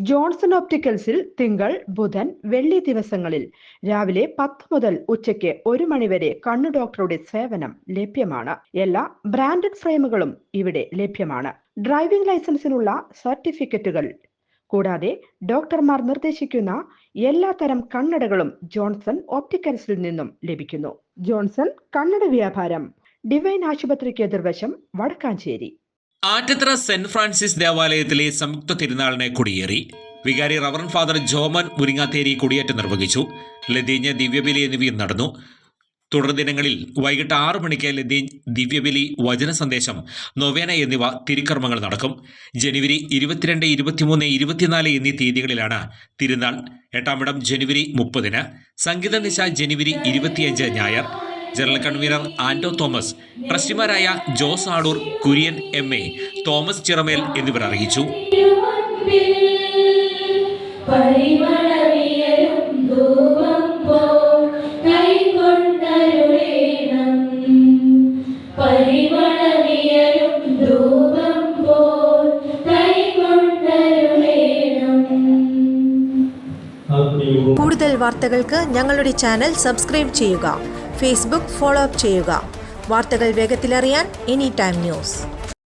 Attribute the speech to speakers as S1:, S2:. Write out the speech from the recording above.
S1: Johnson ഓപ്റ്റിക്കൽസിൽ തിങ്കൾ, ബുധൻ, വെള്ളി ദിവസങ്ങളിൽ രാവിലെ 10 മുതൽ ഉച്ചയ്ക്ക് 1 മണിവരെ കണ്ണു ഡോക്ടറുടെ സേവനം ലഭ്യമാണ്. എല്ലാ ബ്രാൻഡഡ് ഫ്രെയിമുകളും ഇവിടെ ലഭ്യമാണ്. ഡ്രൈവിംഗ് ലൈസൻസിനുള്ള സർട്ടിഫിക്കറ്റുകൾ കൂടാതെ ഡോക്ടർമാർ നിർദ്ദേശിക്കുന്ന എല്ലാത്തരം കണ്ണടകളും ജോൺസൺ ഓപ്റ്റിക്കൽസിൽ നിന്നും ലഭിക്കുന്നു. ജോൺസൺ കണ്ണട വ്യാപാരം, ഡിവൈൻ ആശുപത്രിക്ക് എതിർവശം, വടക്കാഞ്ചേരി.
S2: ആറ്റത്തറ സെന്റ് ഫ്രാൻസിസ് ദേവാലയത്തിലെ സംയുക്ത തിരുനാളിനെ കൊടിയേറി. വികാരി റവറൻ ഫാദർ ജോമൻ മുരിങ്ങാത്തേരി കൊടിയേറ്റം നിർവഹിച്ചു. ലതീഞ്ഞ്, ദിവ്യബലി എന്നിവയും നടന്നു. തുടർ ദിനങ്ങളിൽ വൈകിട്ട് 6 മണിക്ക് ലതീഞ്ഞ്, ദിവ്യബലി, വചന സന്ദേശം, നൊവേന എന്നിവ തിരുക്കർമ്മങ്ങൾ നടക്കും. ജനുവരി 22, 23, 24 എന്നീ തീയതികളിലാണ് തിരുനാൾ. 8-ാം ഇടം ജനുവരി 30-ന്. സംഗീത നിശ ജനുവരി 25 ഞായർ. ജനറൽ കൺവീനർ ആന്റോ തോമസ്, ട്രസ്റ്റിമാരായ ജോസ് ആടൂർ, കുര്യൻ MA, തോമസ് ചിറമേൽ എന്നിവർ അറിയിച്ചു.
S3: കൂടുതൽ വാർത്തകൾക്ക് ഞങ്ങളുടെ ചാനൽ സബ്സ്ക്രൈബ് ചെയ്യുക. ഫേസ്ബുക്ക് ഫോളോ അപ്പ് ചെയ്യുക. വാർത്തകൾ വേഗത്തിലറിയാൻ Anytime News.